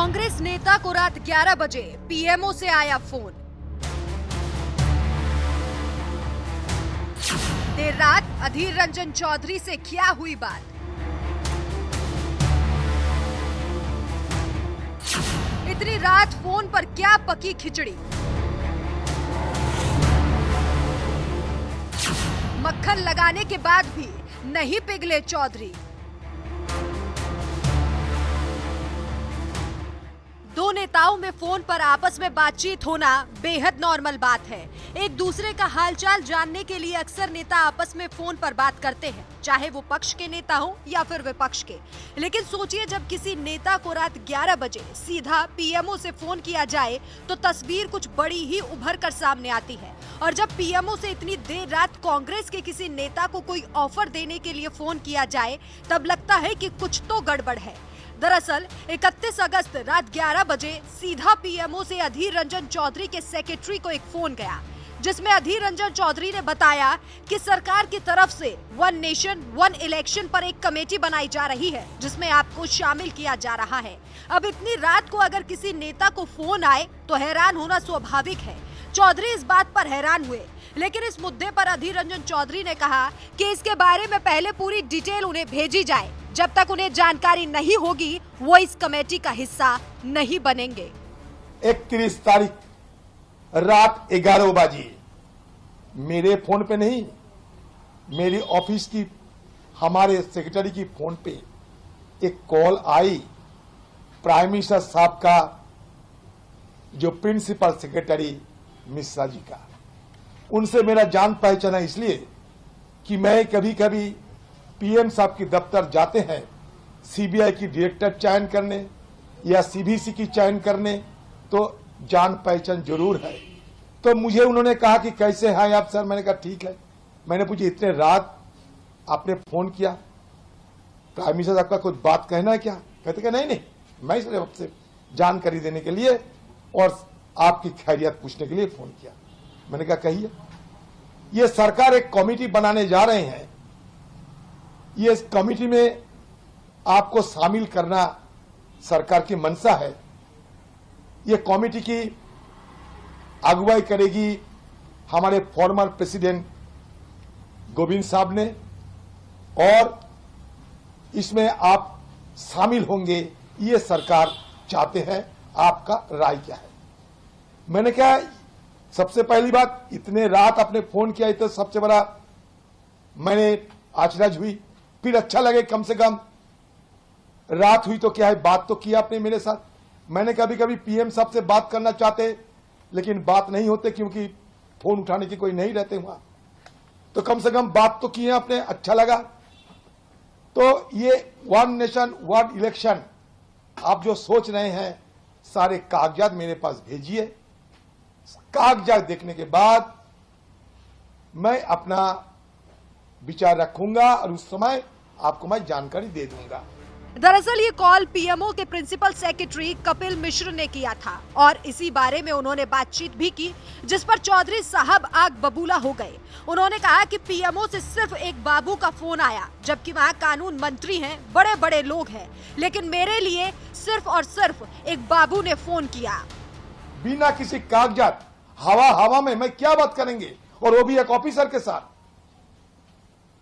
कांग्रेस नेता को रात 11 बजे पीएमओ से आया फोन। देर रात अधीर रंजन चौधरी से क्या हुई बात? इतनी रात फोन पर क्या पकी खिचड़ी? मक्खन लगाने के बाद भी नहीं पिघले चौधरी। दो नेताओं में फोन पर आपस में बातचीत होना बेहद नॉर्मल बात है। एक दूसरे का हालचाल जानने के लिए अक्सर नेता आपस में फोन पर बात करते हैं, चाहे वो पक्ष के नेता हो या फिर विपक्ष के। लेकिन सोचिए, जब किसी नेता को रात 11 बजे सीधा पीएमओ से फोन किया जाए तो तस्वीर कुछ बड़ी ही उभर कर सामने आती है। और जब पीएमओ से इतनी देर रात कांग्रेस के किसी नेता को कोई ऑफर देने के लिए फोन किया जाए, तब लगता है कि कुछ तो गड़बड़ है। दरअसल 31 अगस्त रात 11 बजे सीधा पीएमओ से अधीर रंजन चौधरी के सेक्रेटरी को एक फोन गया, जिसमें अधीर रंजन चौधरी ने बताया कि सरकार की तरफ से वन नेशन वन इलेक्शन पर एक कमेटी बनाई जा रही है, जिसमें आपको शामिल किया जा रहा है। अब इतनी रात को अगर किसी नेता को फोन आए तो हैरान होना स्वाभाविक है। चौधरी इस बात पर हैरान हुए, लेकिन इस मुद्दे पर अधीर रंजन चौधरी ने कहा कि इसके बारे में पहले पूरी डिटेल उन्हें भेजी जाए। जब तक उन्हें जानकारी नहीं होगी, वो इस कमेटी का हिस्सा नहीं बनेंगे। 31 तारीख रात 11 बजे मेरे फोन पे नहीं, मेरी ऑफिस की हमारे सेक्रेटरी की फोन पे एक कॉल आई प्राइम मिनिस्टर साहब का, जो प्रिंसिपल सेक्रेटरी मिश्रा जी का। उनसे मेरा जान पहचाना इसलिए कि मैं कभी कभी पीएम साहब की दफ्तर जाते हैं सीबीआई की डायरेक्टर चयन करने या सीबीसी की चयन करने, तो जान पहचान जरूर है। तो मुझे उन्होंने कहा कि कैसे हैं आप सर? मैंने कहा ठीक है। मैंने पूछा इतने रात आपने फोन किया, प्राइम मिनिस्टर साहब का कुछ बात कहना है क्या? कहते कि नहीं, मैं इसलिए आपसे जानकारी देने के लिए और आपकी खैरियत पूछने के लिए फोन किया। मैंने कहा कहिए। ये सरकार एक कमेटी बनाने जा रहे हैं, ये इस कमेटी में आपको शामिल करना सरकार की मंशा है। ये कमेटी की अगुवाई करेगी हमारे फॉर्मर प्रेसिडेंट गोविंद साहब ने, और इसमें आप शामिल होंगे, ये सरकार चाहते हैं। आपका राय क्या है? मैंने कहा सबसे पहली बात, इतने रात आपने फोन किया, तो सबसे बड़ा मैंने आश्चर्य हुई। फिर अच्छा लगे, कम से कम रात हुई तो क्या है, बात तो किया आपने मेरे साथ। मैंने कभी कभी पीएम साहब से बात करना चाहते, लेकिन बात नहीं होते क्योंकि फोन उठाने की कोई नहीं रहते वहां। तो कम से कम बात तो किए आपने, अच्छा लगा। तो ये वन नेशन वन इलेक्शन आप जो सोच रहे हैं, सारे कागजात मेरे पास भेजिए। कागजात देखने के बाद मैं अपना विचार रखूंगा और उस समय आपको मैं जानकारी दे दूंगा। दरअसल ये कॉल पीएमओ के प्रिंसिपल सेक्रेटरी कपिल मिश्र ने किया था और इसी बारे में उन्होंने बातचीत भी की, जिस पर चौधरी साहब आग बबूला हो गए। उन्होंने कहा कि पीएमओ से सिर्फ एक बाबू का फोन आया, जबकि वहाँ कानून मंत्री हैं, बड़े बड़े लोग हैं, लेकिन मेरे लिए सिर्फ और सिर्फ एक बाबू ने फोन किया। बिना किसी कागजात, हवा में मैं क्या बात करेंगे, और वो भी एक ऑफिसर के साथ।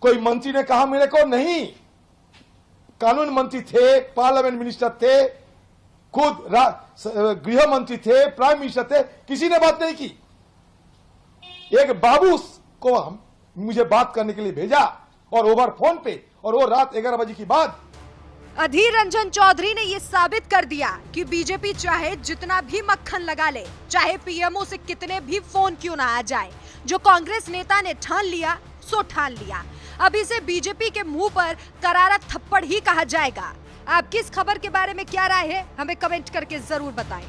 कोई मंत्री ने कहा मेरे को नहीं, कानून मंत्री थे, पार्लियामेंट मिनिस्टर थे, खुद गृह मंत्री थे, प्राइम मिनिस्टर थे, किसी ने बात नहीं की। एक बाबू को मुझे बात करने के लिए भेजा, और ओवर फोन पे, और वो रात 11 बजे की बात। अधीर रंजन चौधरी ने ये साबित कर दिया कि बीजेपी चाहे जितना भी मक्खन लगा ले, चाहे पीएमओ से कितने भी फोन क्यों ना आ जाए, जो कांग्रेस नेता ने ठान लिया सो ठान लिया। अब इसे बीजेपी के मुंह पर करारा थप्पड़ ही कहा जाएगा। आपकी इस खबर के बारे में क्या राय है, हमें कमेंट करके जरूर बताएं।